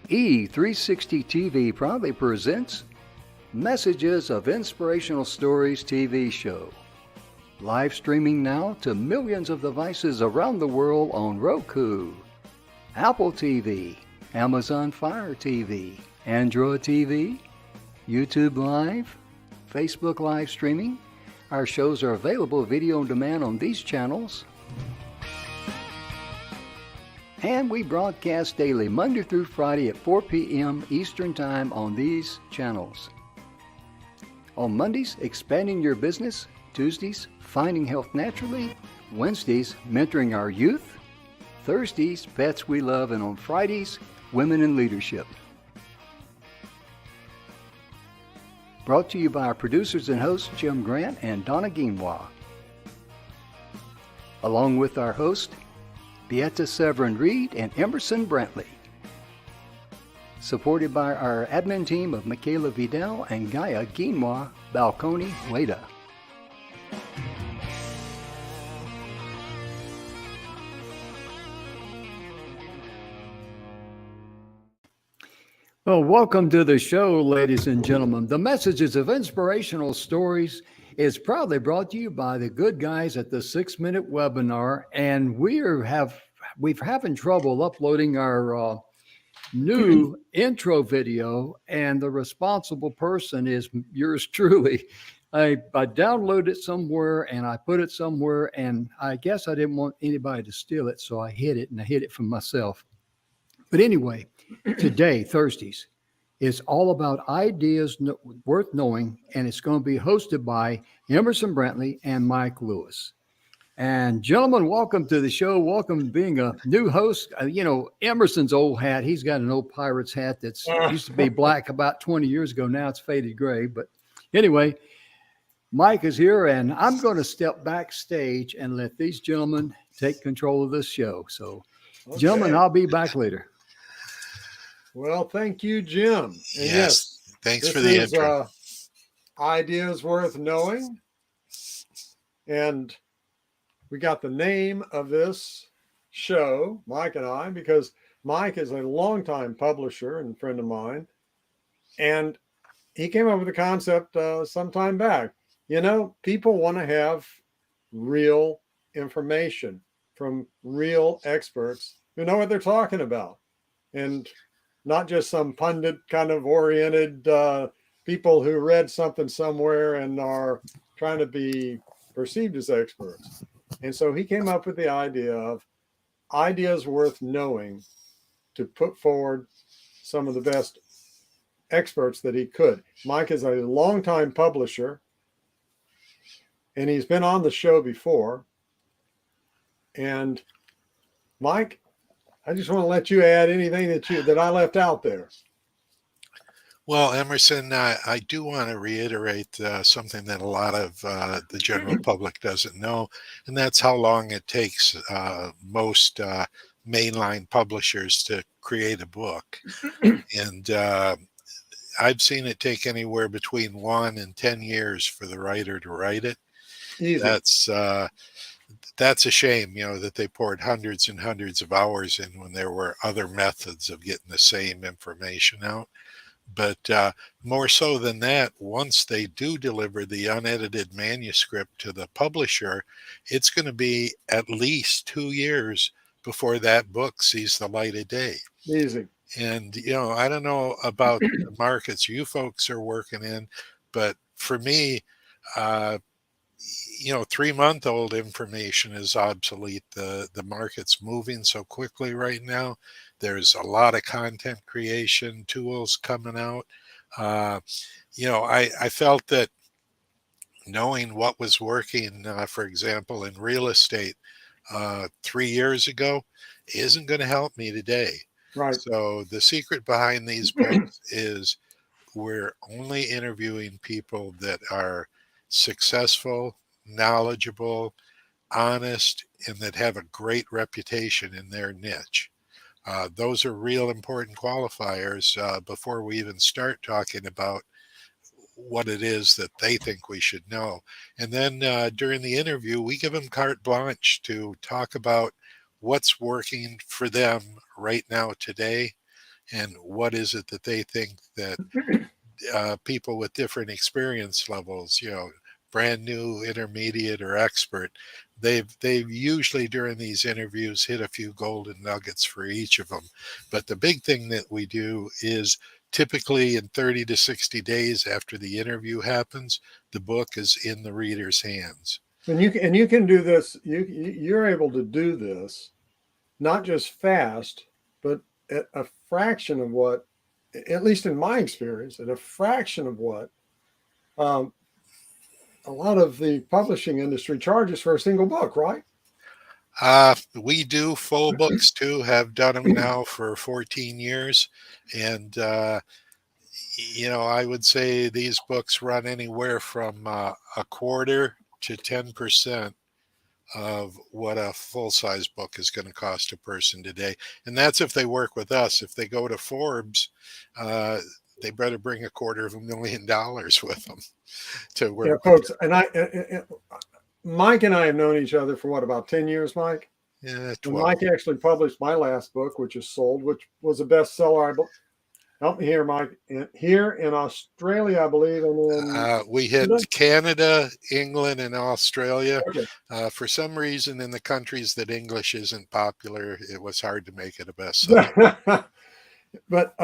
E360 TV proudly presents Messages of Inspirational Stories TV show. Live streaming now to millions of devices around the world on Roku, Apple TV, Amazon Fire TV, Android TV, YouTube Live, Facebook live streaming. Our shows are available video on demand on these channels. And we broadcast daily, Monday through Friday at 4 p.m. Eastern Time on these channels. On Mondays, Expanding Your Business. Tuesdays, Finding Health Naturally. Wednesdays, Mentoring Our Youth. Thursdays, Pets We Love. And on Fridays, Women in Leadership. Brought to you by our producers and hosts, Jim Grant and Donna Guinois. Along with our host, Beata Severin Reed and Emerson Brantley. Supported by our admin team of Michaela Vidal and Gaia Guinois Balconi Leda. Well, welcome to the show, ladies and gentlemen. The Messages of Inspirational Stories is proudly brought to you by the good guys at the 6 Minute Webinar, and we're having trouble uploading our new intro video, and the responsible person is yours truly. I downloaded it somewhere and I put it somewhere, and I guess I didn't want anybody to steal it, so I hid it, and I hid it from myself. But anyway, today, Thursdays, is all about ideas worth knowing, and it's going to be hosted by Emerson Brantley and Mike Lewis. And gentlemen, welcome to the show. Welcome being a new host. Emerson's old hat, he's got an old pirate's hat that's used to be black about 20 years ago. Now it's faded gray. But anyway, Mike is here, and I'm going to step backstage and let these gentlemen take control of this show. So, Gentlemen, I'll be back later. Well, thank you, Jim. And yes, thanks for the intro. Ideas worth knowing. And we got the name of this show, Mike and I, because Mike is a longtime publisher and friend of mine. And he came up with the concept some time back. People want to have real information from real experts who know what they're talking about. And not just some pundit kind of oriented people who read something somewhere and are trying to be perceived as experts. And so he came up with the idea of ideas worth knowing to put forward some of the best experts that he could. Mike is a longtime publisher, and he's been on the show before. And Mike, I just want to let you add anything that I left out there. Well, Emerson, I do want to reiterate something that a lot of the general public doesn't know, and that's how long it takes most mainline publishers to create a book. And I've seen it take anywhere between 1 and 10 years for the writer to write it. Easy. That's a shame, that they poured hundreds and hundreds of hours in when there were other methods of getting the same information out. But more so than that, once they do deliver the unedited manuscript to the publisher, it's going to be at least 2 years before that book sees the light of day. Easy. And, I don't know about the markets you folks are working in, but for me, 3-month-old information is obsolete. The market's moving so quickly right now. There's a lot of content creation tools coming out. I felt that knowing what was working, for example, in real estate 3 years ago isn't going to help me today. Right. So the secret behind these books is we're only interviewing people that are successful, knowledgeable, honest, and that have a great reputation in their niche. Those are real important qualifiers before we even start talking about what it is that they think we should know. And then during the interview, we give them carte blanche to talk about what's working for them right now today and what is it that they think that people with different experience levels, brand new, intermediate, or expert, they've usually during these interviews hit a few golden nuggets for each of them. But the big thing that we do is typically in 30 to 60 days after the interview happens, the book is in the reader's hands. And you can do this. You're able to do this not just fast, but at a fraction of what, at least in my experience, at a fraction of what um, a lot of the publishing industry charges for a single book, right? We do full books too, have done them now for 14 years. And, I would say these books run anywhere from a quarter to 10% of what a full-size book is going to cost a person today. And that's if they work with us. If they go to Forbes, they better bring $250,000 with them to work. Yeah, folks. And Mike and I have known each other for what, about 10 years, Mike? Yeah, And Mike actually published my last book, which is sold, which was a bestseller. Help me here, Mike. Here in Australia, I believe, and we hit Canada, England, and Australia. Okay. For some reason, in the countries that English isn't popular, it was hard to make it a bestseller. But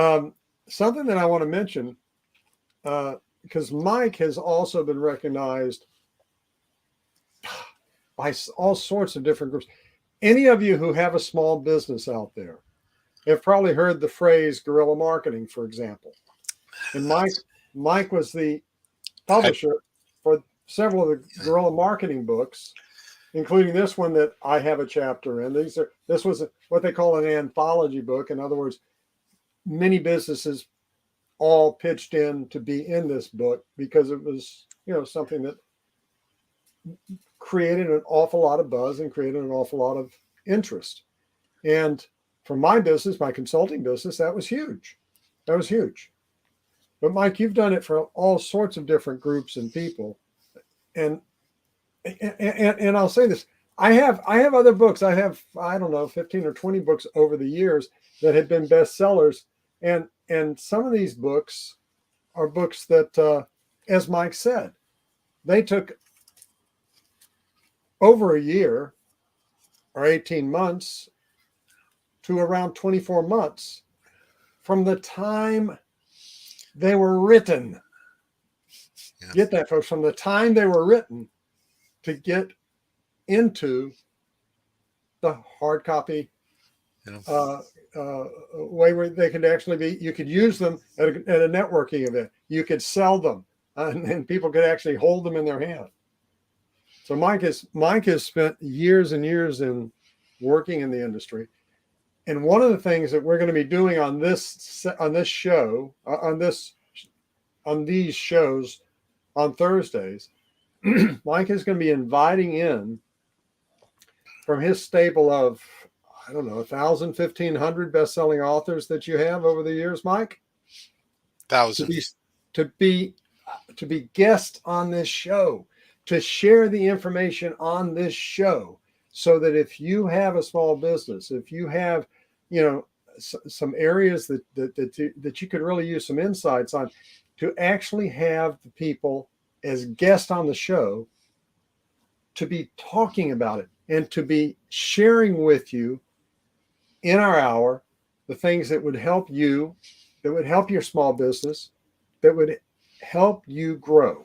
something that I want to mention, because Mike has also been recognized by all sorts of different groups. Any of you who have a small business out there have probably heard the phrase guerrilla marketing, for example. And Mike was the publisher for several of the guerrilla marketing books, including this one that I have a chapter in. This was what they call an anthology book. In other words, many businesses all pitched in to be in this book because it was, something that created an awful lot of buzz and created an awful lot of interest. And for my business, my consulting business, that was huge. That was huge. But Mike, you've done it for all sorts of different groups and people. And I'll say this, I have other books. I have, I don't know, 15 or 20 books over the years that have been bestsellers. And some of these books are books that, as Mike said, they took over a year or 18 months to around 24 months from the time they were written. Yeah. Get that, folks? From the time they were written to get into the hard copy way where they could actually be, you could use them at a networking event. You could sell them and people could actually hold them in their hand. So Mike has spent years and years in working in the industry. And one of the things that we're going to be doing on these shows on Thursdays, Mike is going to be inviting in from his stable of, I don't know, 1,000, 1,500 best-selling authors that you have over the years, Mike. 1,000. To be guests on this show, to share the information on this show, so that if you have a small business, if you have, some areas that you could really use some insights on, to actually have the people as guests on the show to be talking about it and to be sharing with you in our hour the things that would help you, that would help your small business, that would help you grow.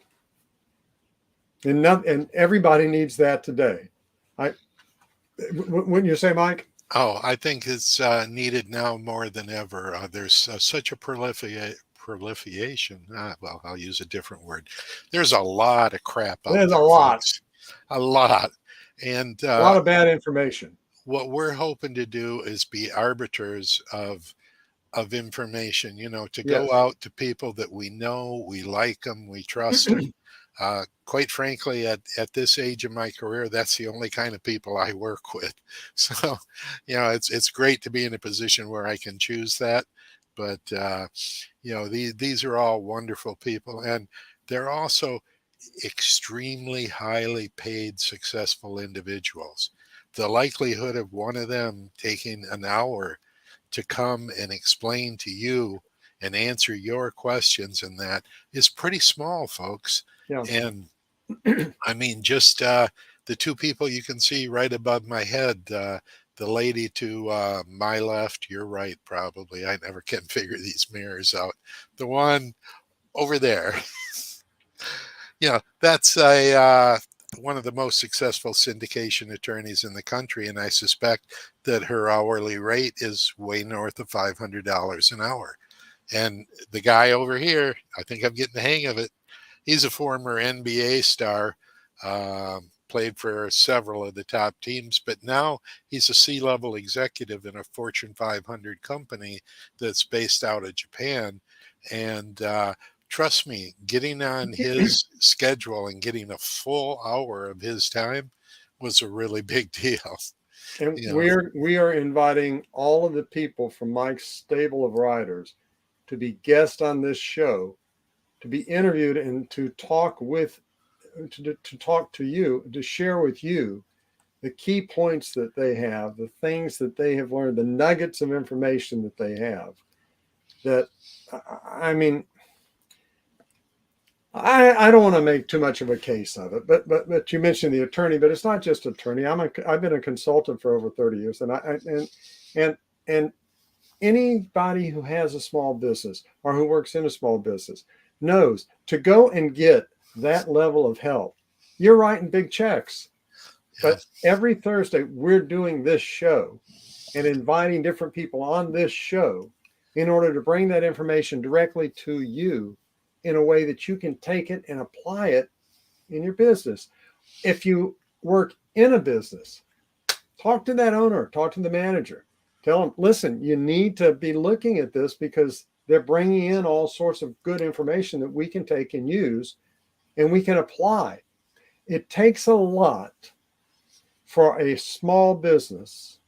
And everybody needs that today. Wouldn't you say, Mike? Oh, I think it's needed now more than ever. There's such a proliferation. Well, I'll use a different word. There's a lot of crap out there. There's a lot. Folks. A lot. And a lot of bad information. What we're hoping to do is be arbiters of information, to go out to people that we know, we like them, we trust them. Quite frankly, at this age of my career, that's the only kind of people I work with. So, it's great to be in a position where I can choose that. But, these are all wonderful people. And they're also extremely highly paid, successful individuals. The likelihood of one of them taking an hour to come and explain to you and answer your questions, and that is pretty small, folks. Yeah. And I mean, just the two people you can see right above my head, the lady to my left, your right, probably. I never can figure these mirrors out. The one over there, that's one of the most successful syndication attorneys in the country, and I suspect that her hourly rate is way north of $500 an hour. And the guy over here, I think I'm getting the hang of it. He's a former NBA star, played for several of the top teams, but now he's a C-level executive in a Fortune 500 company that's based out of Japan. And trust me, getting on his schedule and getting a full hour of his time was a really big deal. And You know, we are inviting all of the people from Mike's stable of writers to be guests on this show, to be interviewed and to talk to you, to share with you the key points that they have, the things that they have learned, the nuggets of information that they have. That, I mean, I don't want to make too much of a case of it, but you mentioned the attorney, but it's not just attorney. I've been a consultant for over 30 years, and anybody who has a small business or who works in a small business knows to go and get that level of help. You're writing big checks, but every Thursday we're doing this show and inviting different people on this show in order to bring that information directly to you in a way that you can take it and apply it in your business. If you work in a business, talk to that owner, talk to the manager, tell them, listen, you need to be looking at this because they're bringing in all sorts of good information that we can take and use and we can apply. It takes a lot for a small business,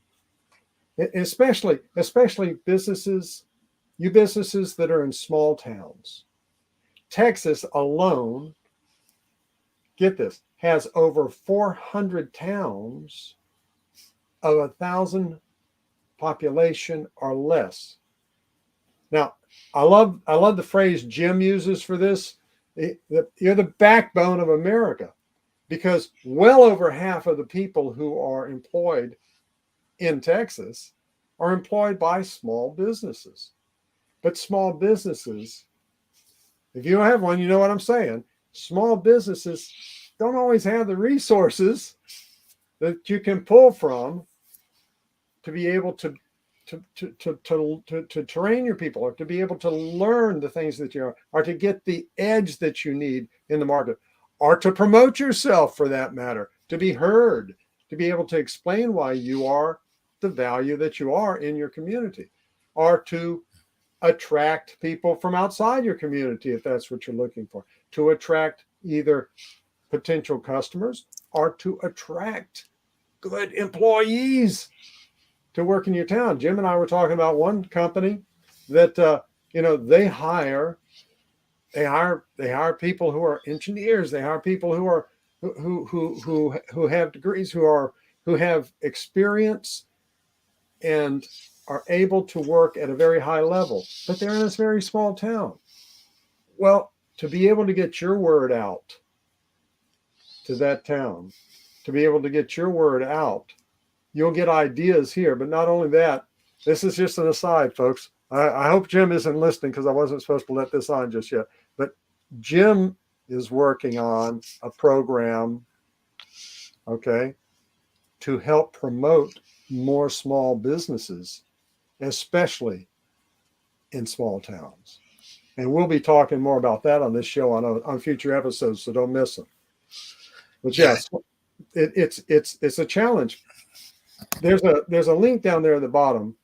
especially businesses, you businesses that are in small towns. Texas alone, get this, has over 400 towns of 1,000 population or less. Now, I love the phrase Jim uses for this. You're the backbone of America, because well over half of the people who are employed in Texas are employed by small businesses. But small businesses, if you don't have one, you know what I'm saying. Small businesses don't always have the resources that you can pull from to be able to train your people, or to be able to learn the things that you are, or to get the edge that you need in the market, or to promote yourself, for that matter, to be heard, to be able to explain why you are the value that you are in your community, or to attract people from outside your community, if that's what you're looking for, to attract either potential customers or to attract good employees to work in your town. Jim and I were talking about one company that they hire people who are engineers, they hire people who are who have degrees, who have experience and are able to work at a very high level, but they're in this very small town. Well, to be able to get your word out to that town, to be able to get your word out, you'll get ideas here. But not only that, this is just an aside, folks. I hope Jim isn't listening, because I wasn't supposed to let this on just yet. But Jim is working on a program, okay, to help promote more small businesses, especially in small towns. And we'll be talking more about that on this show on future episodes, so don't miss them. But yes, it's a challenge. There's a link down there at the bottom,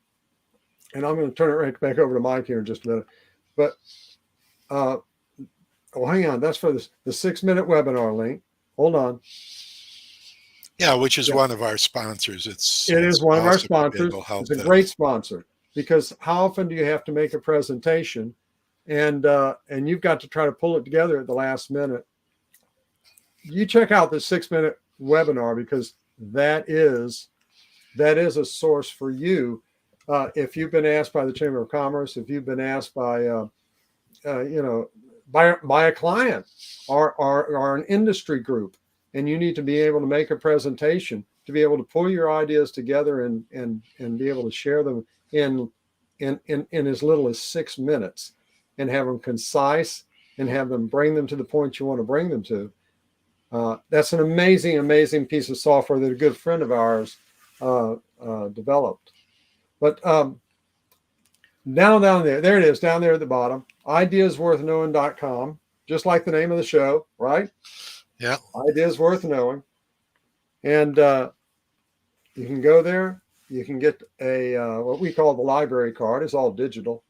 and I'm going to turn it right back over to Mike here in just a minute. But hang on, that's for the 6-minute webinar link. Hold on. Yeah, which is one of our sponsors. It is one of our sponsors. It's a great sponsor, because how often do you have to make a presentation and you've got to try to pull it together at the last minute? You check out the 6-minute webinar, because that is a source for you if you've been asked by the Chamber of Commerce, if you've been asked by, by a client or an industry group, and you need to be able to make a presentation, to be able to pull your ideas together and be able to share them in as little as 6 minutes, and have them concise and have them bring them to the point you want to bring them to. That's an amazing piece of software that a good friend of ours developed. But down there it is, down there at the bottom, ideasworthknowing.com, just like the name of the show, right? Yeah. Ideas Worth Knowing. And you can go there. You can get a what we call the library card. It's all digital,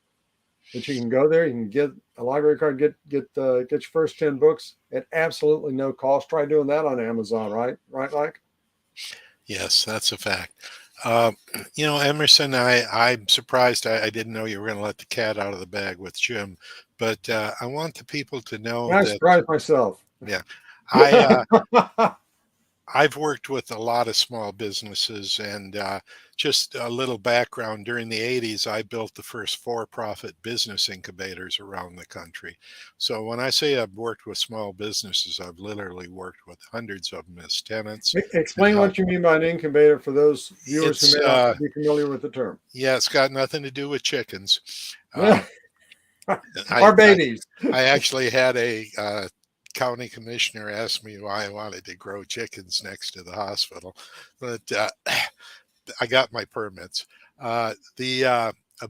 but you can go there. You can get a library card. Get your first 10 books at absolutely no cost. Try doing that on Amazon, right? Right, Mike? Yes, that's a fact. Emerson, I'm surprised. I didn't know you were going to let the cat out of the bag with Jim, but I want the people to know I that. surprised myself. Yeah, I I've worked with a lot of small businesses, and just a little background. During the 80s, I built the first for-profit business incubators around the country. So when I say I've worked with small businesses, I've literally worked with hundreds of them as tenants. Explain what you mean by an incubator for those viewers who may not be familiar with the term. Yeah, it's got nothing to do with chickens. Our babies. I actually had a county commissioner ask me why I wanted to grow chickens next to the hospital, but I got my permits. A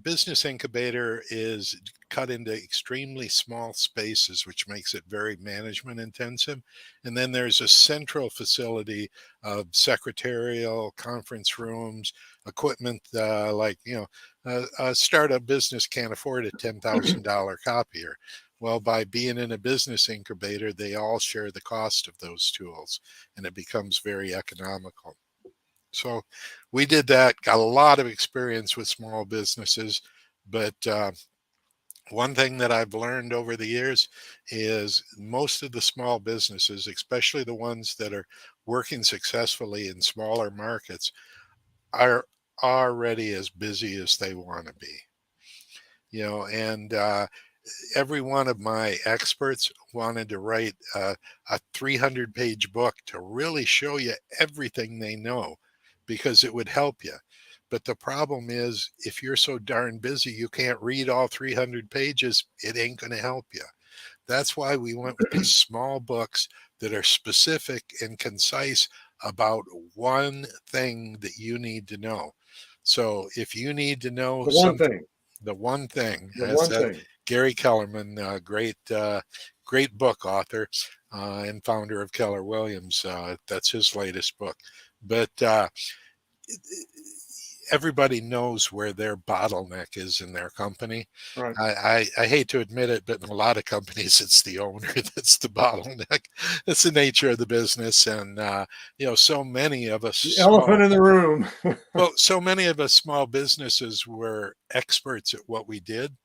business incubator is cut into extremely small spaces, which makes it very management intensive. And then there's a central facility of secretarial, conference rooms, equipment a startup business can't afford a $10,000 copier. Well, by being in a business incubator, they all share the cost of those tools, and it becomes very economical. So we did that, got a lot of experience with small businesses. But one thing that I've learned over the years is most of the small businesses, especially the ones that are working successfully in smaller markets, are already as busy as they want to be. And every one of my experts wanted to write a 300-page book to really show you everything they know, because it would help you. But the problem is, if you're so darn busy you can't read all 300 pages, it ain't going to help you. That's why we went with these small books that are specific and concise about one thing that you need to know. So if you need to know the one thing, Gary Kellerman, great book author and founder of Keller Williams. That's his latest book. But everybody knows where their bottleneck is in their company. Right. I hate to admit it, but in a lot of companies, it's the owner that's the bottleneck. It's the nature of the business. And, so many of us. The elephant in the room. Well, so many of us small businesses were experts at what we did,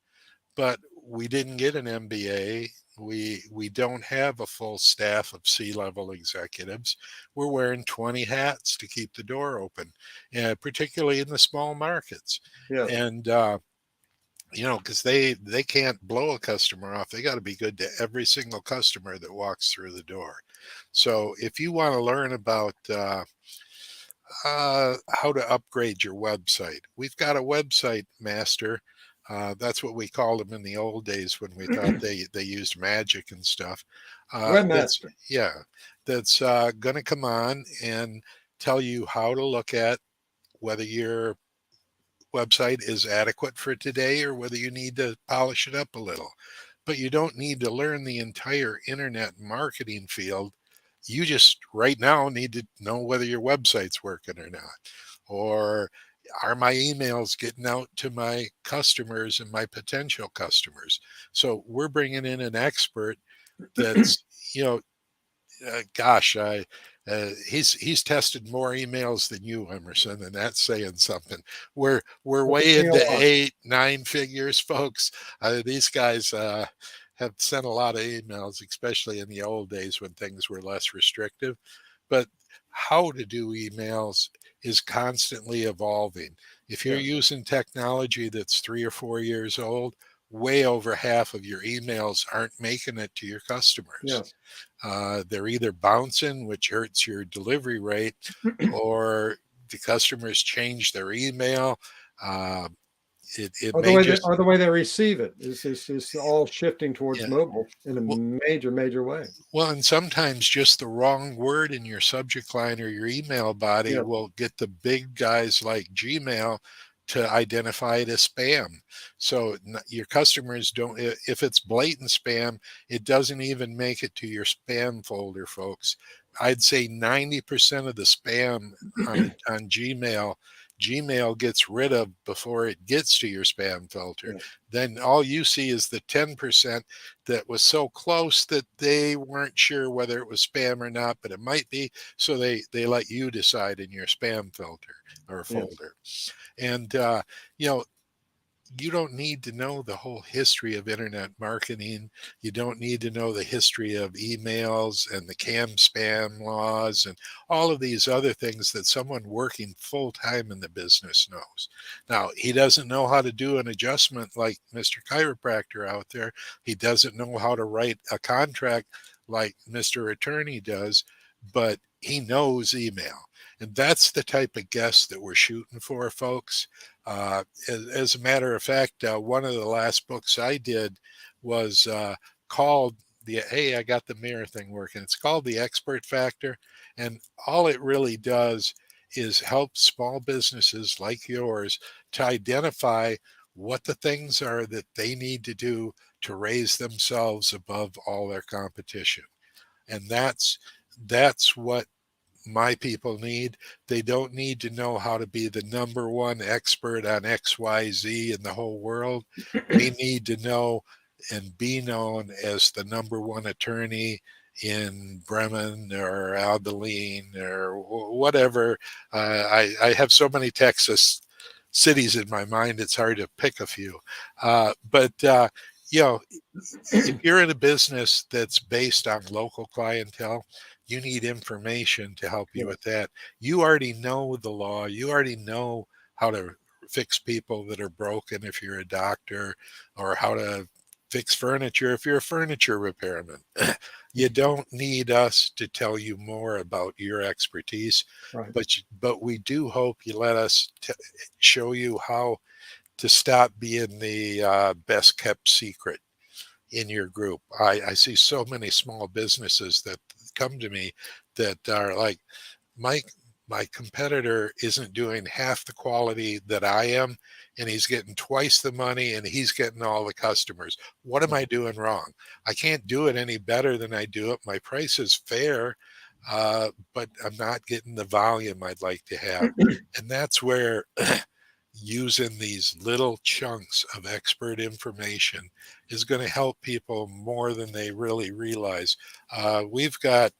but we didn't get an MBA. We don't have a full staff of C-level executives. We're wearing 20 hats to keep the door open, particularly in the small markets. Yes. And because they can't blow a customer off. They got to be good to every single customer that walks through the door. So if you want to learn about how to upgrade your website, we've got a website master. That's what we called them in the old days when we thought they used magic and stuff. Webmaster. That's going to come on and tell you how to look at whether your website is adequate for today or whether you need to polish it up a little. But you don't need to learn the entire internet marketing field. You just right now need to know whether your website's working or not, or are my emails getting out to my customers and my potential customers. So we're bringing in an expert that's, he's tested more emails than you, Emerson, and that's saying something. We're way into 8-9 figures, folks. These guys have sent a lot of emails, especially in the old days when things were less restrictive. But how to do emails is constantly evolving. If you're Yes. using technology that's 3 or 4 years old, way over half of your emails aren't making it to your customers. Yes. They're either bouncing, which hurts your delivery rate, or the customers change their email. Uh, it Or the may way they, just, or the way they receive it is all shifting towards yeah. mobile in a Well, major way. well, and sometimes just the wrong word in your subject line or your email body Yes. will get the big guys like Gmail to identify it as spam. So your customers don't, if it's blatant spam, it doesn't even make it to your spam folder, folks. I'd say 90% of the spam on Gmail gets rid of before it gets to your spam filter. Yeah. Then all you see is the 10% that was so close that they weren't sure whether it was spam or not, but it might be. So they let you decide in your spam filter or Yes. folder. And, you know, you don't need to know the whole history of internet marketing. You don't need to know the history of emails and the CAM spam laws and all of these other things that someone working full time in the business knows. Now, he doesn't know how to do an adjustment like Mr. Chiropractor out there. He doesn't know how to write a contract like Mr. Attorney does, but he knows email. And that's the type of guest that we're shooting for, folks. As a matter of fact, one of the last books I did was called Hey, I got the mirror thing working. It's called The Expert Factor. And all it really does is help small businesses like yours to identify what the things are that they need to do to raise themselves above all their competition. And that's what my people need. They don't need to know how to be the number one expert on XYZ in the whole world. They need to know and be known as the number one attorney in Bremen or Abilene or whatever. I have so many Texas cities in my mind, it's hard to pick a few. But you know, if you're in a business that's based on local clientele, you need information to help you Yes. with that. You already know the law. You already know how to fix people that are broken if you're a doctor, or how to fix furniture if you're a furniture repairman. You don't need us to tell you more about your expertise, Right. but we do hope you let us show you how to stop being the best kept secret in your group. I see so many small businesses that come to me that are like, Mike, my competitor isn't doing half the quality that I am, and he's getting twice the money and he's getting all the customers. What am I doing wrong? I can't do it any better than I do it. My price is fair, but I'm not getting the volume I'd like to have. And that's where using these little chunks of expert information is going to help people more than they really realize. We've got,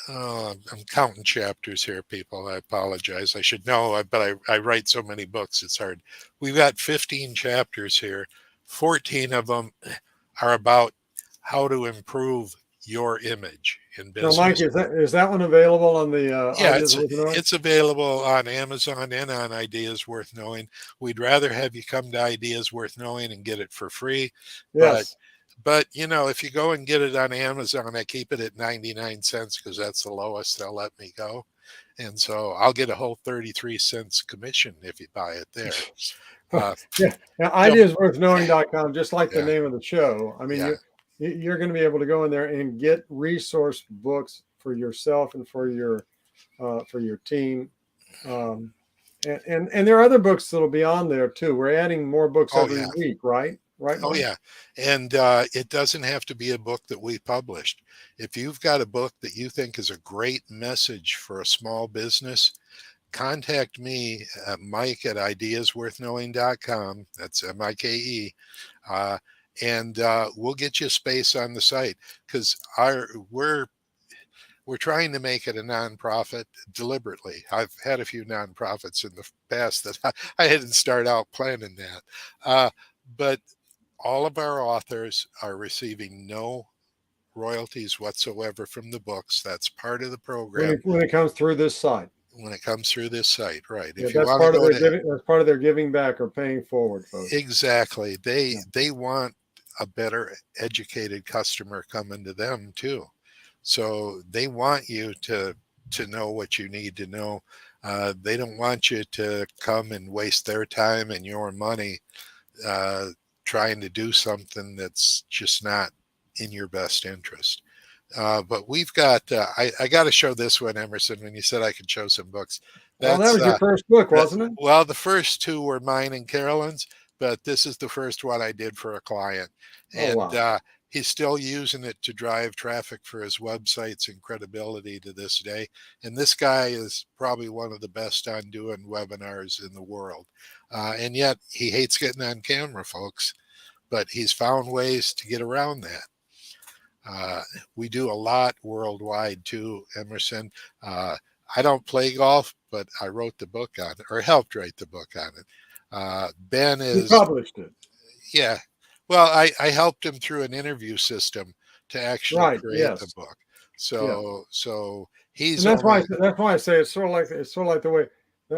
I'm counting chapters here, people. I apologize. I should know, but I write so many books, it's hard. We've got 15 chapters here. 14 of them are about how to improve your image in Now, Mike, business. is that one available on the Yeah, Ideas Worth Knowing? it's available on Amazon and on Ideas Worth Knowing. We'd rather have you come to Ideas Worth Knowing and get it for free, but Yes. you know, if you go and get it on Amazon, I keep it at 99 cents because that's the lowest they'll let me go. And so I'll get a whole 33 cents commission if you buy it there. Uh, Yeah. Now, so ideasworthknowing.com, just like the yeah, name of the show. I mean, yeah. you're going to be able to go in there and get resource books for yourself and for your team. Um, and there are other books that'll be on there too. We're adding more books Oh every yeah. week, right? Right, Oh Mike? yeah. And it doesn't have to be a book that we published. If you've got a book that you think is a great message for a small business, contact me at Mike at ideasworthknowing.com. That's Mike. Uh, and we'll get you a space on the site because we're trying to make it a nonprofit deliberately. I've had a few nonprofits in the past that I didn't start out planning that. But all of our authors are receiving no royalties whatsoever from the books. That's part of the program. When it comes through this site. when it comes through this site, right? Yeah, If you that's want to part of go their to giving. That's part of their giving back or paying forward, folks. exactly, Yeah. they want a better educated customer coming to them too. So they want you to know what you need to know. They don't want you to come and waste their time and your money uh, trying to do something that's just not in your best interest. But we've got, I got to show this one, Emerson, when you said I could show some books. Well, that That's, was your first book, wasn't it? well, the first two were mine and Carolyn's, but this is the first one I did for a client. Oh, And wow. he's still using it to drive traffic for his websites and credibility to this day. And this guy is probably one of the best on doing webinars in the world. And yet he hates getting on camera, folks, but he's found ways to get around that. We do a lot worldwide too, Emerson. I don't play golf, but I wrote the book on it, or helped write the book on it. Ben You is, published it. yeah. Well, I helped him through an interview system to actually Right. create the Yes. book. Yeah. So And he's that's why only, I say it's sort of like the way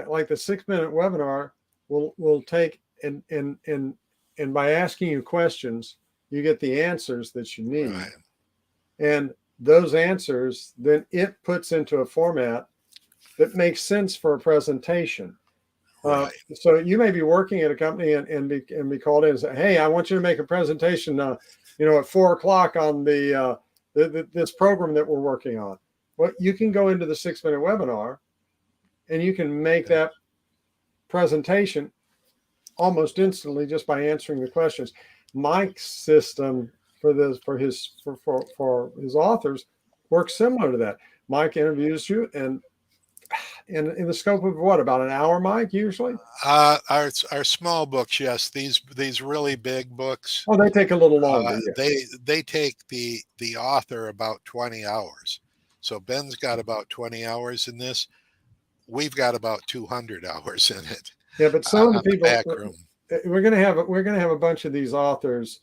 like the 6-minute webinar will take and by asking you questions, you get the answers that you need. right, And those answers, then it puts into a format that makes sense for a presentation. right. So you may be working at a company and be called in and say, "Hey, I want you to make a presentation, at 4:00 on this program that we're working on." Well, you can go into the 6-minute webinar, and you can make that presentation almost instantly just by answering the questions. Mike's system for his authors works similar to that. Mike interviews you, and in the scope of what, about an hour, Mike, usually? Our small books, yes. These really big books, Oh, they take a little longer. Yeah. they take the author about 20 hours. So Ben's got about 20 hours in this. We've got about 200 hours in it Yeah, but some of the on the people back room. we're gonna have a bunch of these authors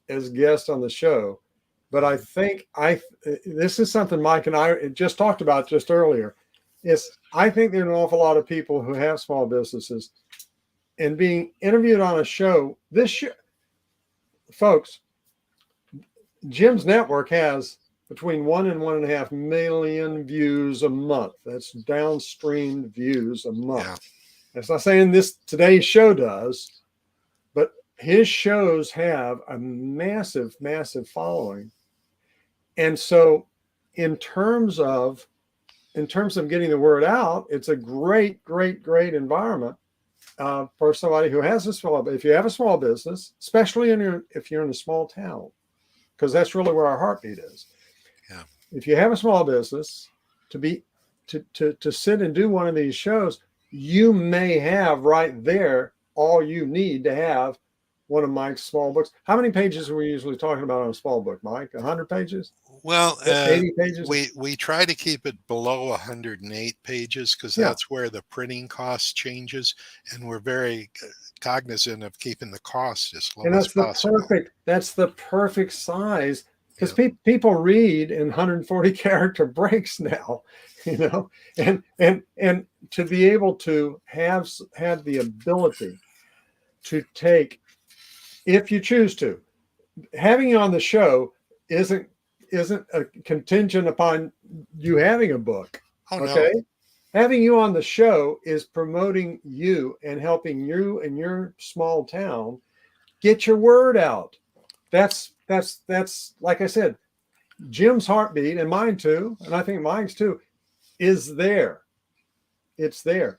as guests on the show. But I think this is something Mike and I just talked about just earlier. I think there are an awful lot of people who have small businesses and being interviewed on a show. Folks, Jim's network has between 1 and 1.5 million views a month. That's downstream views a month. Yeah. That's not saying today's show does, but his shows have a massive, massive following. And so in terms of getting the word out, it's a great, great, great environment for somebody who has if you have a small business, especially if you're in a small town, because that's really where our heartbeat is. Yeah. If you have a small business, to sit and do one of these shows, you may have right there all you need to have one of Mike's small books. How many pages are we usually talking about on a small book, Mike? 100 pages? Well, 80 pages? we try to keep it below 108 pages because Yeah. that's where the printing cost changes, and we're very cognizant of keeping the cost as low And as possible. that's the perfect size, because people read in 140 character breaks now, and to be able to have the ability to take, if you choose to, having you on the show isn't a contingent upon you having a book. Oh, Okay. no. Having you on the show is promoting you and helping you in your small town get your word out. That's like I said, Jim's heartbeat, and mine too, and I think Mike's too, is there. It's there.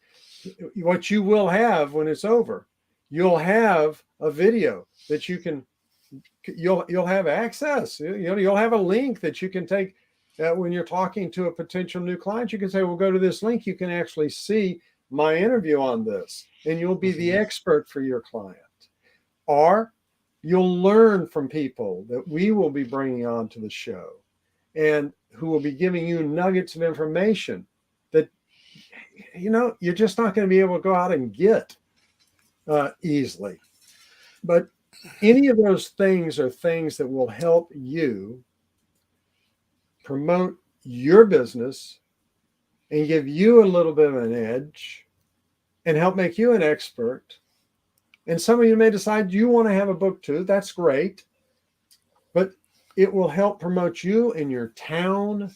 What you will have when it's over, you'll have a video that you'll have access. You'll have a link that you can take when you're talking to a potential new client. You can say, "Well, go to this link. You can actually see my interview on this, and you'll be the expert for your client." Or you'll learn from people that we will be bringing on to the show, and who will be giving you nuggets of information that you're just not going to be able to go out and get easily. But any of those things are things that will help you promote your business and give you a little bit of an edge and help make you an expert. And some of you may decide you want to have a book too. That's great. But it will help promote you in your town.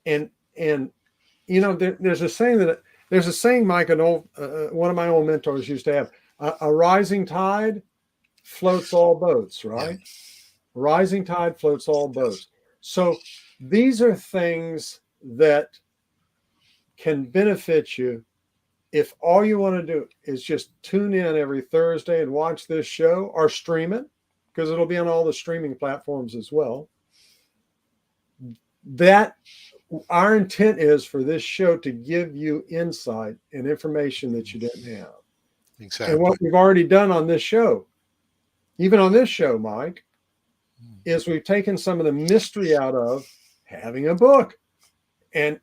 And there's a saying, Mike, an old one of my old mentors used to have: a rising tide floats all boats, right? A rising tide floats all boats. So these are things that can benefit you if all you want to do is just tune in every Thursday and watch this show or stream it, because it'll be on all the streaming platforms as well. That our intent is for this show to give you insight and information that you didn't have. Exactly. And what we've already done on this show, even on this show, Mike, is we've taken some of the mystery out of having a book. And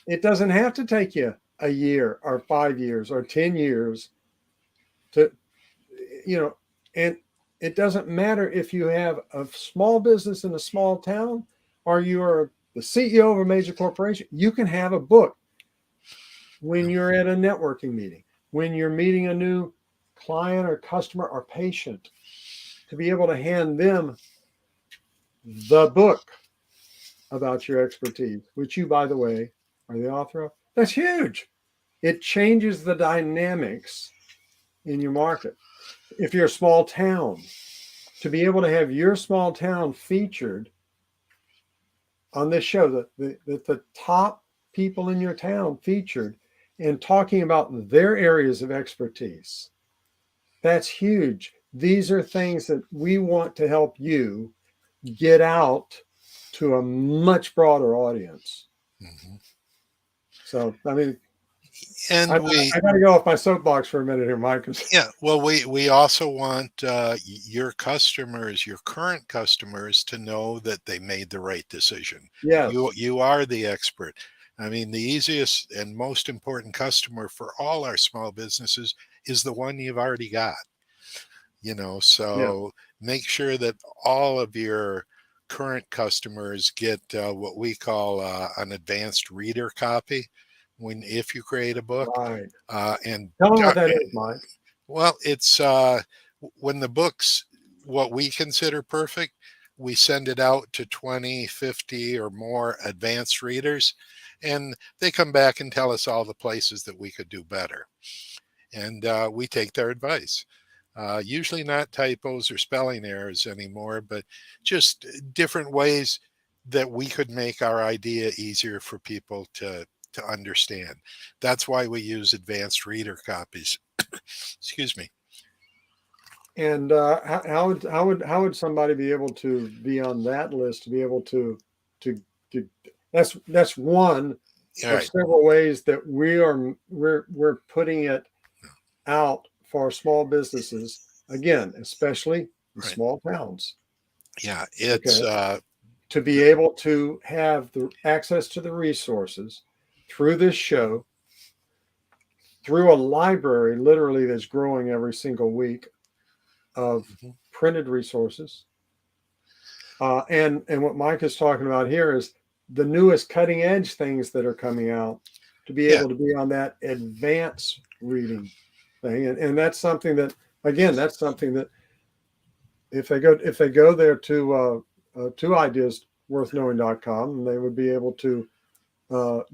it doesn't have to take you a year or 5 years or 10 years to, and it doesn't matter if you have a small business in a small town or you are the CEO of a major corporation. You can have a book when you're at a networking meeting, when you're meeting a new client or customer or patient, to be able to hand them the book about your expertise, which you, by the way, are the author of. That's huge. It changes the dynamics in your market. If you're a small town, to be able to have your small town featured on this show, the top people in your town featured and talking about their areas of expertise, that's huge. These are things that we want to help you get out to a much broader audience. Mm-hmm. So, I mean, and I got to go off my soapbox for a minute here, Mike. Yeah, well, we also want your customers, your current customers, to know that they made the right decision. Yes. You are the expert. I mean, the easiest and most important customer for all our small businesses is the one you've already got. So make sure that all of your current customers get what we call an advanced reader copy if you create a book. Right. And tell them what that is, Mike. Well, it's when the book's what we consider perfect, we send it out to 20, 50 or more advanced readers, and they come back and tell us all the places that we could do better. And we take their advice. Usually not typos or spelling errors anymore, but just different ways that we could make our idea easier for people to understand. That's why we use advanced reader copies. Excuse me. And how would somebody be able to be on that list, to be able to that's one of several ways that we're putting it out for small businesses, again, especially in small towns. Yeah, it's to be able to have the access to the resources through this show, through a library literally that's growing every single week of printed resources. And what Mike is talking about here is the newest cutting edge things that are coming out, to be able to be on that advanced reading thing. And that's something that, again, if they go there to ideasworthknowing.com, they would be able to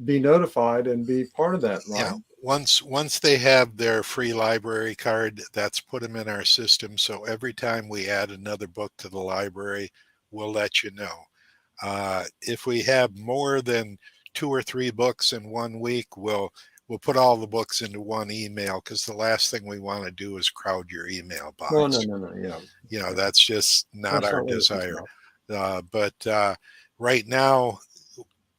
be notified and be part of that, right? Yeah. Once they have their free library card, that's put them in our system. So every time we add another book to the library, we'll let you know. If we have more than 2 or 3 books in 1 week, we'll put all the books into one email, because the last thing we want to do is crowd your email box. No. Yeah. That's just not our desire. But right now,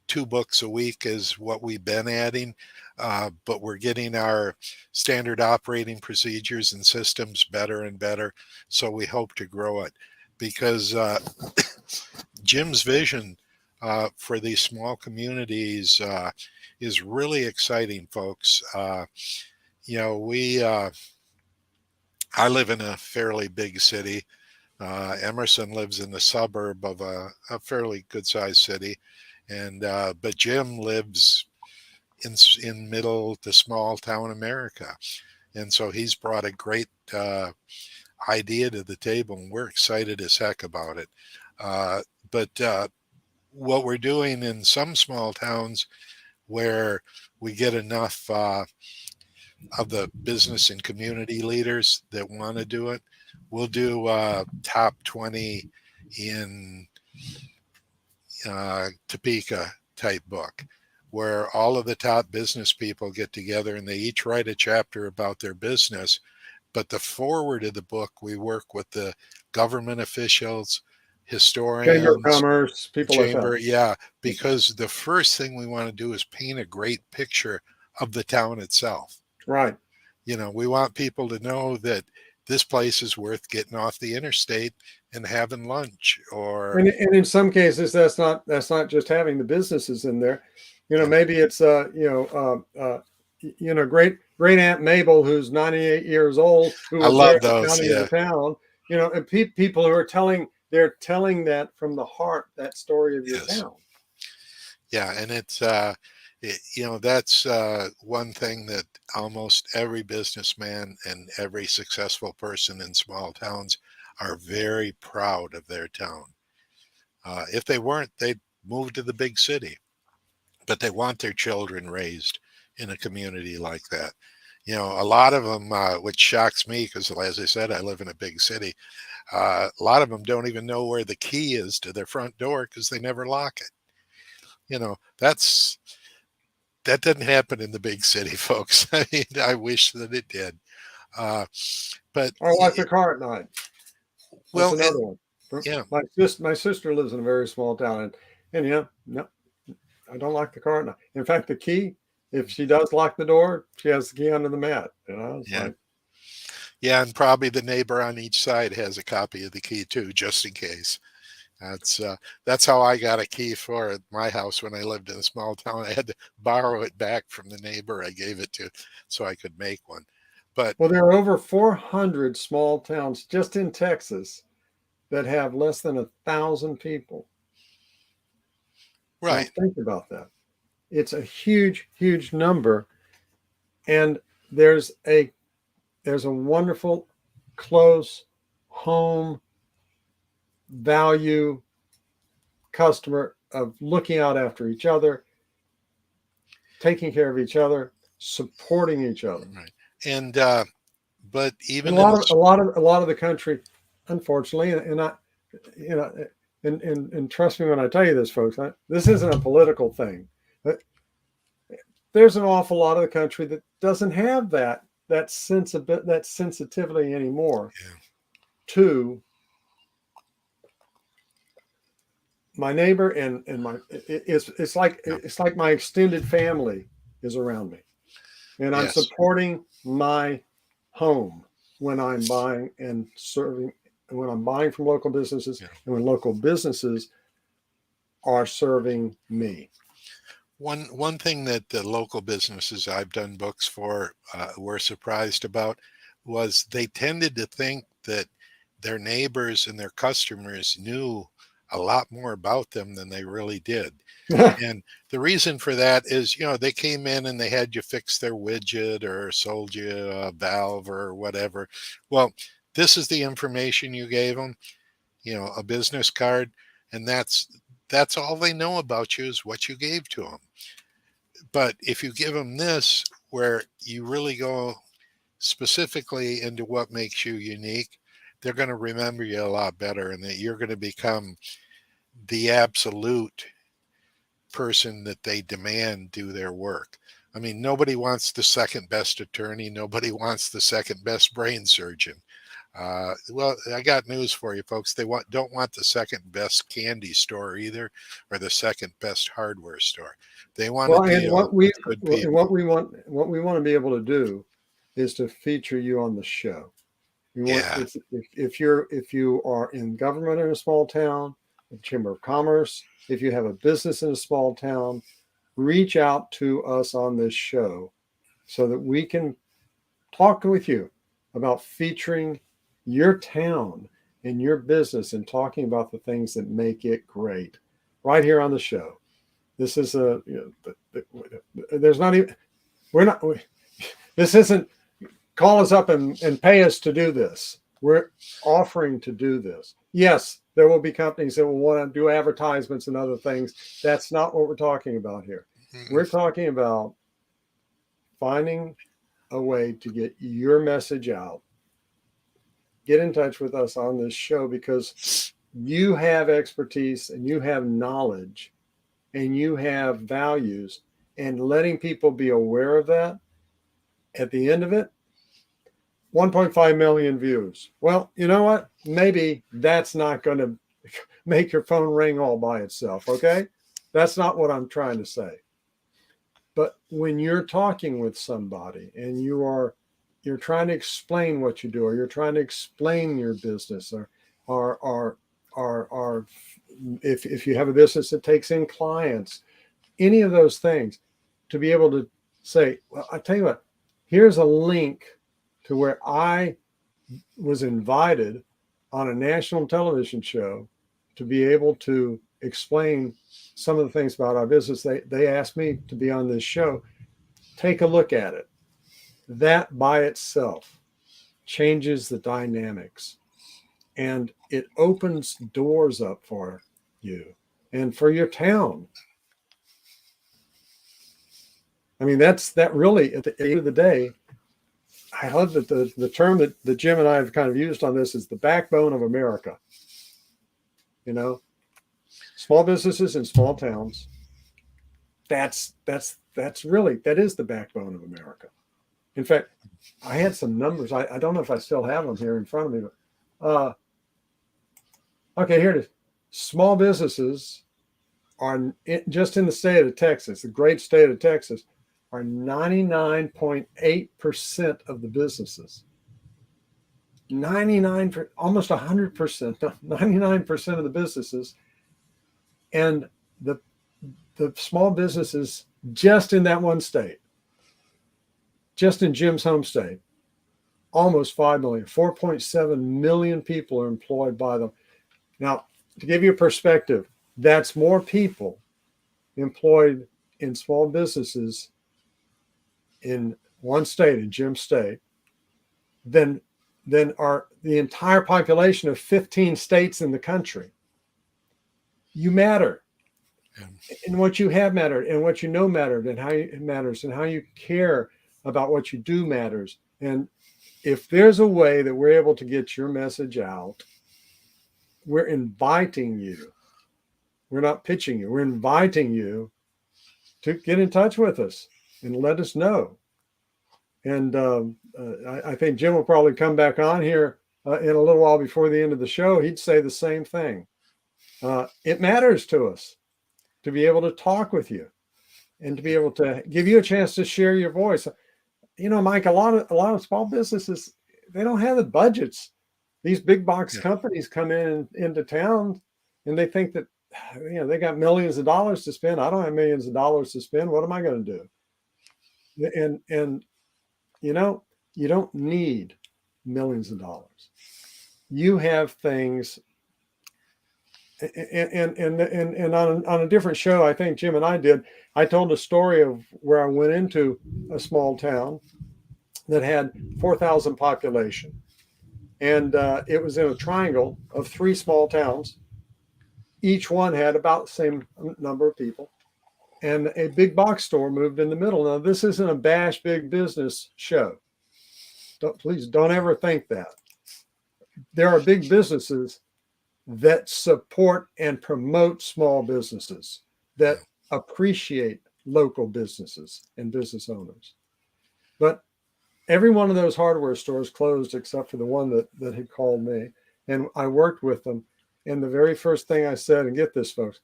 2 books a week is what we've been adding, but we're getting our standard operating procedures and systems better and better. So we hope to grow it, because Jim's vision for these small communities is really exciting, folks. I live in a fairly big city. Emerson lives in the suburb of a fairly good-sized city. And but Jim lives in middle to small town America. And so he's brought a great idea to the table, and we're excited as heck about it. But what we're doing in some small towns where we get enough of the business and community leaders that want to do it, we'll do top 20 in Topeka type book, where all of the top business people get together and they each write a chapter about their business. But the forward of the book, we work with the government officials, Chamber of historians, Commerce, people like chamber. that. Yeah, because the first thing we want to do is paint a great picture of the town itself. Right. We want people to know that this place is worth getting off the interstate and having lunch. Or And in some cases, that's not just having the businesses in there. Maybe it's great Aunt Mabel, who's 98 years old, who I was there love at the those. founding of Yeah, the town. And people who are telling that from the heart, that story of your yes, town. yeah, and it's that's one thing that almost every businessman and every successful person in small towns are very proud of their town. If they weren't, they'd move to the big city, but they want their children raised in a community like that. A lot of them, which shocks me because, as I said, I live in a big city. A lot of them don't even know where the key is to their front door because they never lock it. That doesn't happen in the big city, folks. I mean, I wish that it did. Uh, but Or lock the car at night. That's well, another one. yeah, My sister lives in a very small town, and no, I don't lock the car at night. In fact, the key, if she does lock the door, she has the key under the mat. It's yeah, like, yeah, and probably the neighbor on each side has a copy of the key too, just in case. That's how I got a key for my house when I lived in a small town. I had to borrow it back from the neighbor I gave it to, so I could make one. But well, there are over 400 small towns just in Texas that have less than 1,000 people. Now right, think about that. It's a huge, huge number, and there's a wonderful, close home value customer of looking out after each other, taking care of each other, supporting each other. right, and but And even a in lot of the country, unfortunately, and I, you know, and trust me when I tell you this, folks, this isn't a political thing. But there's an awful lot of the country that doesn't have that sensitivity anymore yeah, to my neighbor and my it's like my extended family is around me, and I'm yes, supporting my home when I'm buying and serving, and when I'm buying from local businesses, yeah. and when local businesses are serving me. One thing that the local businesses I've done books for were surprised about was they tended to think that their neighbors and their customers knew a lot more about them than they really did. And the reason for that is, they came in and they had you fix their widget or sold you a valve or whatever. Well, this is the information you gave them, a business card, and that's all they know about you is what you gave to them. But if you give them this, where you really go specifically into what makes you unique, they're going to remember you a lot better, and that you're going to become the absolute person that they demand do their work. I mean, nobody wants the second best attorney. Nobody wants the second best brain surgeon. Well, I got news for you, folks. They don't want the second best candy store either, or the second best hardware store. They want to Well, and deal with good people. what we want to be able to do is to feature you on the show. We want, Yeah, if you are in government in a small town, a chamber of commerce, if you have a business in a small town, reach out to us on this show so that we can talk with you about featuring your town and your business and talking about the things that make it great right here on the show. This is there's not even, this isn't call us up and pay us to do this. We're offering to do this. Yes, there will be companies that will want to do advertisements and other things. That's not what we're talking about here. We're talking about finding a way to get your message out. Get in touch with us on this show because you have expertise and you have knowledge and you have values, and letting people be aware of that. At the end of it, 1.5 million views. Well, you know what? Maybe that's not going to make your phone ring all by itself. Okay. That's not what I'm trying to say. But when you're talking with somebody and you're trying to explain what you do, or you're trying to explain your business, or if you have a business that takes in clients, any of those things, to be able to say, well, I tell you what, here's a link to where I was invited on a national television show to be able to explain some of the things about our business. They asked me to be on this show. Take a look at it. That by itself changes the dynamics, and it opens doors up for you and for your town. I mean, that really, at the end of the day, I love that the term that Jim and I have kind of used on this is the backbone of America. You know, small businesses in small towns. That's really, that is the backbone of America. In fact, I had some numbers. I don't know if I still have them here in front of me, but okay, here it is. Small businesses are just in the state of Texas, the great state of Texas, are 99.8% of the businesses. 99, almost 100%, 99% of the businesses, and the small businesses just in that one state, just in Jim's home state, almost 5 million, 4.7 million people are employed by them. Now, to give you a perspective, that's more people employed in small businesses in one state, in Jim's state, than are the entire population of 15 states in the country. You matter. And what you have mattered, and what you know mattered, and how it matters, and how you care about what you do matters. And if there's a way that we're able to get your message out, we're inviting you. We're not pitching you. We're inviting you to get in touch with us and let us know. And I think Jim will probably come back on here in a little while before the end of the show. He'd say the same thing. It matters to us to be able to talk with you and to be able to give you a chance to share your voice. You know, Mike, a lot of small businesses, they don't have the budgets. These big box companies come into town and they think that, you know, they got millions of dollars to spend. I don't have millions of dollars to spend. What am I going to do? And you know, you don't need millions of dollars. You have things. And on a different show, I think Jim and I did, I told a story of where I went into a small town that had 4,000 population. And it was in a triangle of 3 small towns. Each one had about the same number of people. And a big box store moved in the middle. Now, this isn't a bash big business show. Please don't ever think that. There are big businesses that support and promote small businesses, that appreciate local businesses and business owners. But every one of those hardware stores closed except for the one that had called me. And I worked with them. And the very first thing I said, and get this, folks,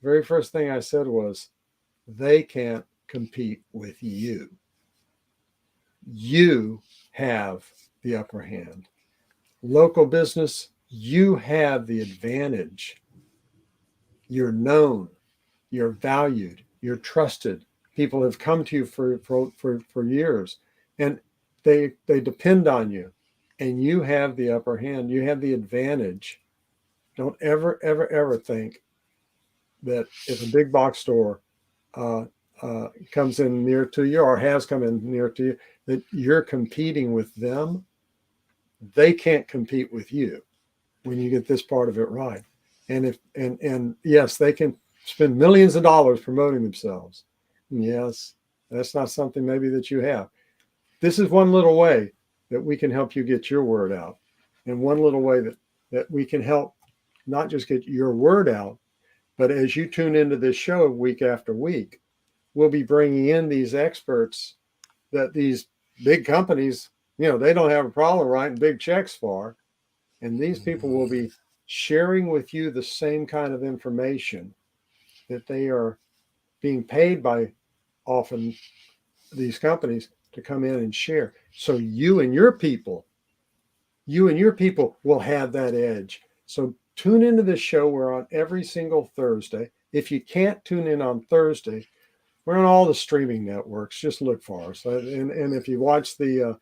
very first thing I said was, they can't compete with you. You have the upper hand. Local business, you have the advantage. You're known, you're valued, you're trusted. People have come to you for years, and they depend on you, and you have the upper hand. You have the advantage. Don't ever think that if a big box store uh, comes in near to you or has come in near to you, that you're competing with them, they can't compete with you when you get this part of it right. And if and yes, they can spend millions of dollars promoting themselves. Yes, that's not something maybe that you have. This is one little way that we can help you get your word out, and one little way that we can help not just get your word out, but as you tune into this show week after week, we'll be bringing in these experts that these big companies, they don't have a problem writing big checks for. And these people will be sharing with you the same kind of information that they are being paid by often these companies to come in and share. So you and your people will have that edge. So tune into this show. We're on every single Thursday. If you can't tune in on Thursday, we're on all the streaming networks. Just look for us. And if you watch the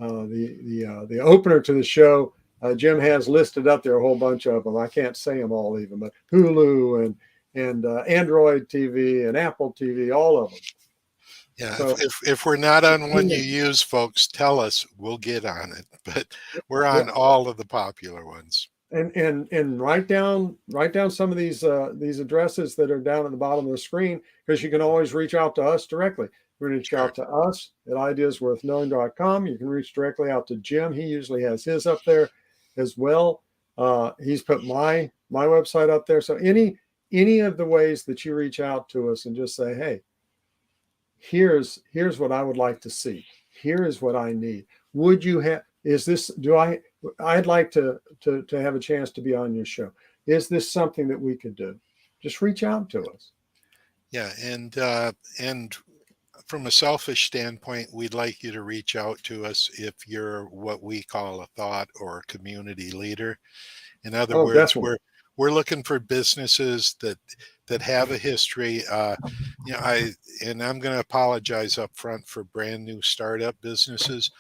opener to the show, Jim has listed up there a whole bunch of them. I can't say them all even, but Hulu and Android TV and Apple TV, all of them. Yeah, So, if we're not on one you use, folks, tell us. We'll get on it. But we're on all of the popular ones. And write down some of these addresses that are down at the bottom of the screen, because you can always reach out to us directly. You can reach out to us at ideasworthknowing.com. You can reach directly out to Jim. He usually has his up there as well. He's put my website up there. So any of the ways that you reach out to us and just say, hey, here's what I would like to see. Here is what I need. Would you have? Is this? I'd like to have a chance to be on your show. Is this something that we could do? Just reach out to us. Yeah, and from a selfish standpoint, we'd like you to reach out to us if you're what we call a thought or a community leader. In other words, definitely. we're looking for businesses that have a history. I'm going to apologize up front for brand new startup businesses,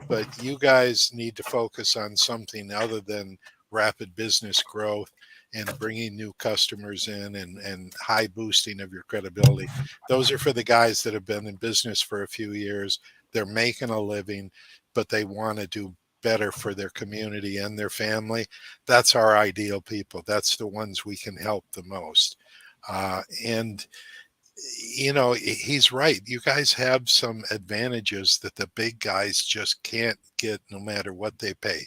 but you guys need to focus on something other than rapid business growth and bringing new customers in and high boosting of your credibility. Those are for the guys that have been in business for a few years. They're making a living, but they want to do better for their community and their family. That's our ideal people. That's the ones we can help the most. And he's right. You guys have some advantages that the big guys just can't get, no matter what they pay.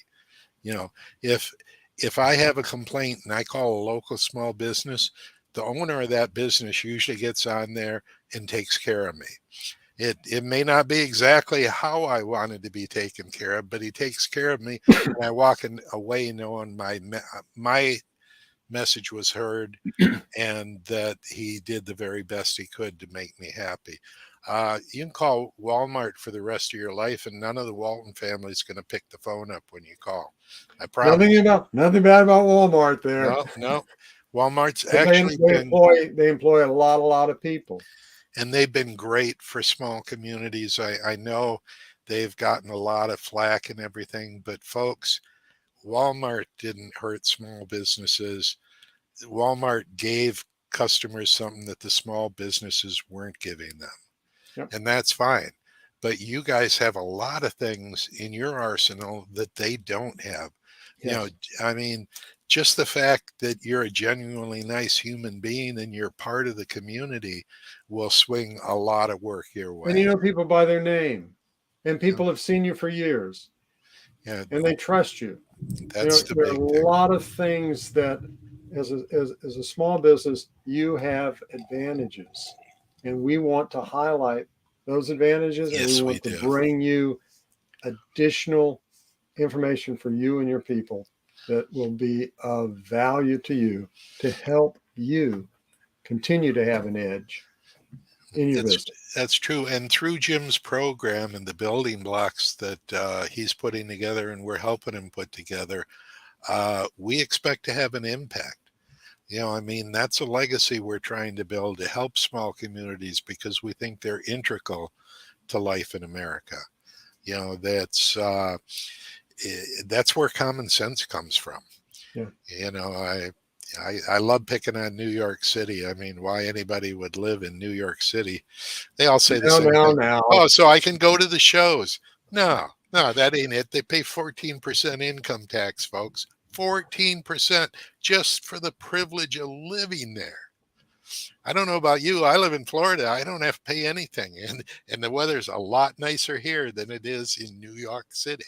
If I have a complaint and I call a local small business, the owner of that business usually gets on there and takes care of me. It may not be exactly how I wanted to be taken care of, but he takes care of me, and I walk away knowing my message was heard and that he did the very best he could to make me happy. You can call Walmart for the rest of your life, and none of the Walton family is going to pick the phone up when you call. I promise. Nothing bad about Walmart there. No. Walmart's they employ a lot of people. And they've been great for small communities. I know they've gotten a lot of flack and everything, but folks, Walmart didn't hurt small businesses. Walmart gave customers something that the small businesses weren't giving them. Yep. And that's fine. But you guys have a lot of things in your arsenal that they don't have. Yes. Just the fact that you're a genuinely nice human being and you're part of the community will swing a lot of work your way. And people by their name, and people have seen you for years. Yeah. And they trust you. That's there are a lot of things that as a small business, you have advantages. And we want to highlight those advantages. Yes, and we want to bring you additional information for you and your people that will be of value to you to help you continue to have an edge in your business. That's true. And through Jim's program and the building blocks that he's putting together and we're helping him put together, we expect to have an impact. That's a legacy we're trying to build to help small communities because we think they're integral to life in America. That's where common sense comes from. Yeah. I love picking on New York City. I mean, why anybody would live in New York City? They all say the same thing. Now. Oh, so I can go to the shows. No, no, that ain't it. They pay 14% income tax, folks. 14% just for the privilege of living there. I don't know about you. I live in Florida. I don't have to pay anything. And the weather's a lot nicer here than it is in New York City.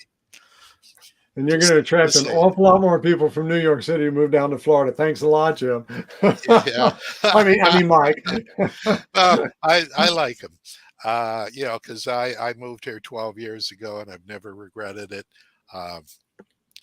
And you're going to attract an awful lot more people from New York City to move down to Florida. Thanks a lot, Jim. Yeah. I mean, Mike. Well, I like them. You know, because I moved here 12 years ago and I've never regretted it. Uh,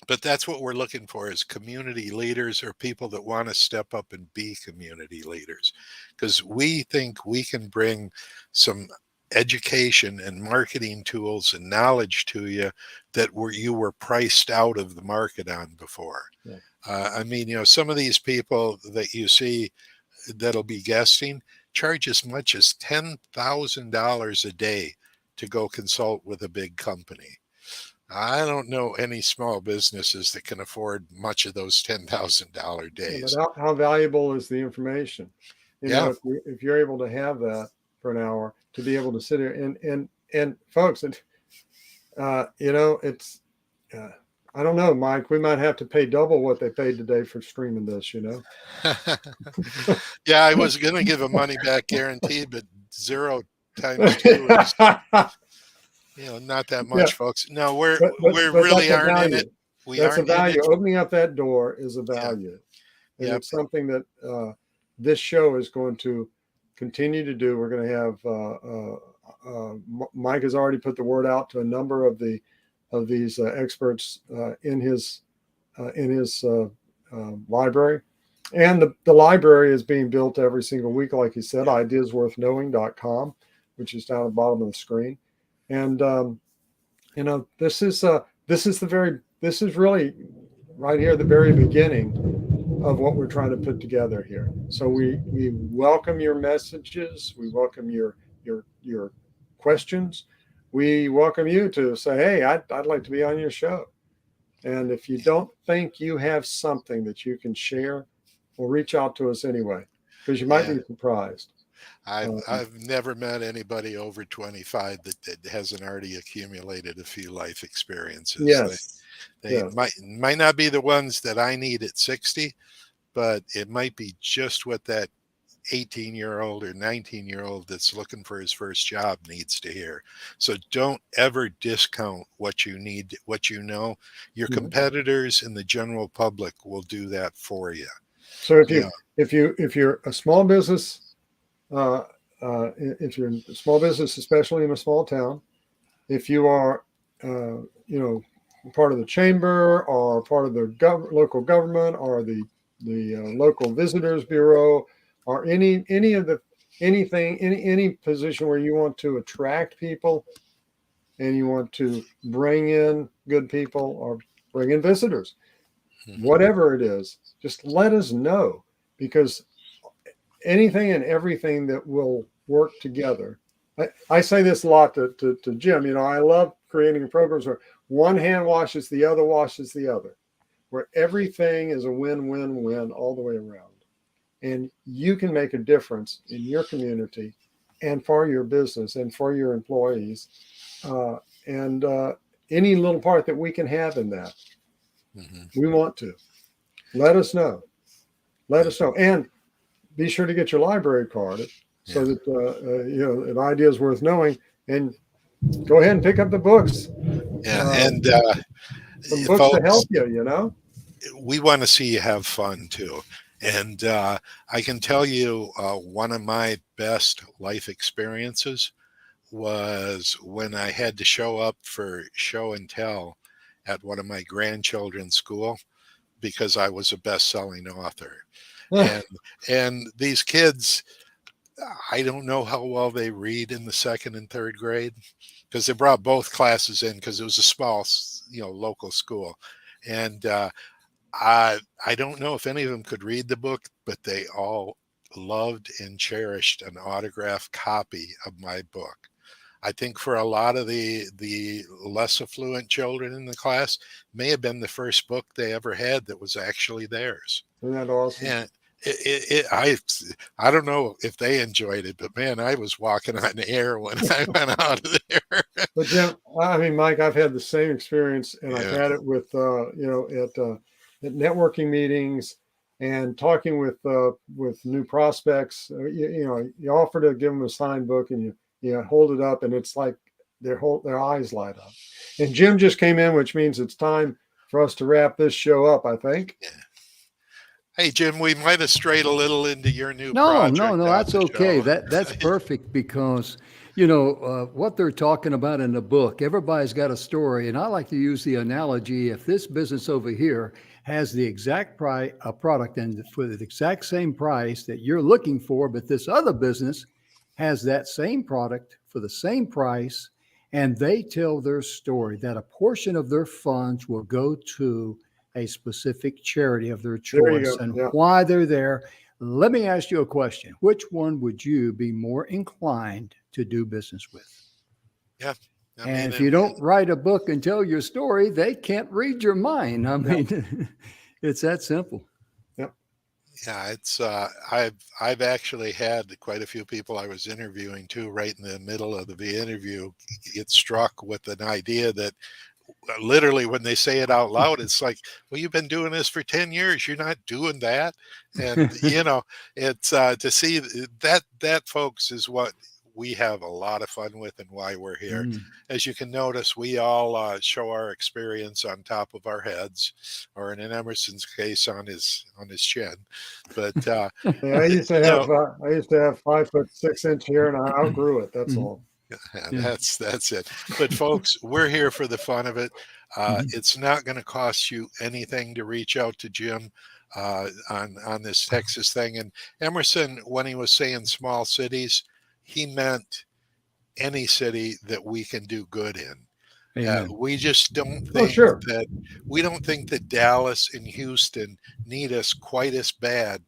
but that's what we're looking for is community leaders or people that want to step up and be community leaders, because we think we can bring some education and marketing tools and knowledge to you that you were priced out of the market on before. Yeah. I mean, you know, some of these people that you see that'll be guesting charge as much as $10,000 a day to go consult with a big company. I don't know any small businesses that can afford much of those $10,000 days. Yeah, but how valuable is the information? You Yeah. know, if you're able to have that for an hour, to be able to sit here and folks, you know, it's I don't know, Mike. We might have to pay double what they paid today for streaming this. You know. Yeah, I was going to give a money back guarantee, but 0 times 2 is, you know, not that much, folks. No, we really aren't in it. That's a value. Opening up that door is a value. Yeah. And it's something that this show is going to continue to do. We're going to have Mike has already put the word out to a number of these experts in his library. And the library is being built every single week, like he said, ideasworthknowing.com, which is down at the bottom of the screen. And you know, this is really right here at the very beginning of what we're trying to put together here. So we welcome your messages. We welcome your questions. We welcome you to say, hey, I'd like to be on your show. And if you don't think you have something that you can share, well, reach out to us anyway, because you might be surprised. I've never met anybody over 25 that hasn't already accumulated a few life experiences. Yes. They might not be the ones that I need at 60, but it might be just what that 18-year-old or 19-year-old that's looking for his first job needs to hear. So don't ever discount what you need, what you know. Your competitors and the general public will do that for you. So if you're a small business, if you're a small business, especially in a small town, if you are, you know, part of the chamber or part of the local government or the local visitors bureau or any position where you want to attract people and you want to bring in good people or bring in visitors, whatever it is, just let us know, because anything and everything that will work together. I say this a lot to Jim. You know, I love creating programs where one hand washes the other, where everything is a win-win-win all the way around. And you can make a difference in your community and for your business and for your employees. And any little part that we can have in that, we want to. Let us know. And be sure to get your library card so that, you know, an idea is worth knowing. And go ahead and pick up the books. And some books folks, to help you, you know. We want to see you have fun too. And I can tell you one of my best life experiences was when I had to show up for show and tell at one of my grandchildren's school because I was a best-selling author. And these kids, I don't know how well they read in the 2nd and 3rd grade, because they brought both classes in because it was a small, you know, local school. And I don't know if any of them could read the book, but they all loved and cherished an autographed copy of my book. I think for a lot of the less affluent children in the class, may have been the first book they ever had that was actually theirs. Isn't that awesome? And I don't know if they enjoyed it, but man, I was walking on air when I went out of there. But Jim, I mean, Mike, I've had the same experience, and I've Yeah. had it with at networking meetings and talking with new prospects. You offer to give them a signed book, and you hold it up, and it's like their eyes light up. And Jim just came in, which means it's time for us to wrap this show up, I think. Yeah. Hey, Jim, we might have strayed a little into your new No, project. no, no, on that's the okay. show. That's perfect because, what they're talking about in the book, everybody's got a story. And I like to use the analogy, if this business over here has the exact price, a product and for the exact same price that you're looking for, but this other business has that same product for the same price, and they tell their story that a portion of their funds will go to a specific charity of their There you choice go. and Yeah. why they're there. Let me ask you a question. Which one would you be more inclined to do business with? Yeah. And if you don't write a book and tell your story, they can't read your mind. I mean, it's that simple. Yeah, it's I've actually had quite a few people I was interviewing too, right in the middle of the interview, get struck with an idea that literally when they say it out loud, it's like, well, you've been doing this for 10 years. You're not doing that. And, it's to see that folks is what we have a lot of fun with and why we're here. Mm. As you can notice, we all show our experience on top of our heads, or in Emerson's case, on his chin. But Yeah, I used to have 5'6" hair, and I outgrew it. That's all. Yeah. That's it. But folks, we're here for the fun of it. Mhm. It's not going to cost you anything to reach out to Jim on this Texas thing. And Emerson, when he was saying small cities, he meant any city that we can do good in. Amen. We just don't Oh, think sure. that Dallas and Houston need us quite as bad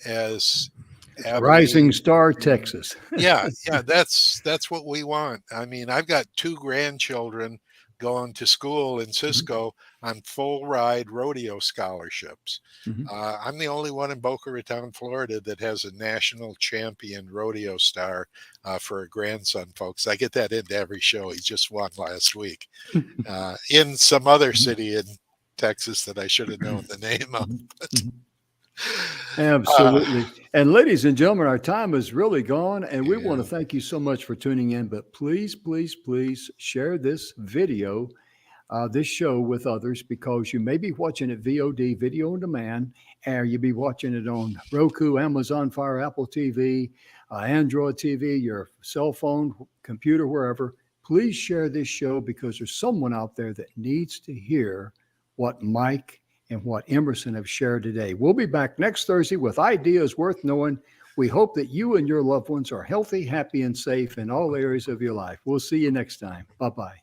as Abilene. Rising Star, Texas. Yeah, that's what we want. I mean, I've got 2 grandchildren going to school in Cisco on full ride rodeo scholarships. Mhm. I'm the only one in Boca Raton, Florida that has a national champion rodeo star for a grandson, folks. I get that into every show. He just won last week in some other city in Texas that I should have known the name of. Mhm. Absolutely. And ladies and gentlemen, our time is really gone, and we want to thank you so much for tuning in. But please, please, please share this video, this show with others, because you may be watching it VOD, video on demand, or you'll be watching it on Roku, Amazon Fire, Apple TV, Android TV, your cell phone, computer, wherever. Please share this show because there's someone out there that needs to hear what Mike and what Emerson have shared today. We'll be back next Thursday with ideas worth knowing. We hope that you and your loved ones are healthy, happy, and safe in all areas of your life. We'll see you next time. Bye-bye.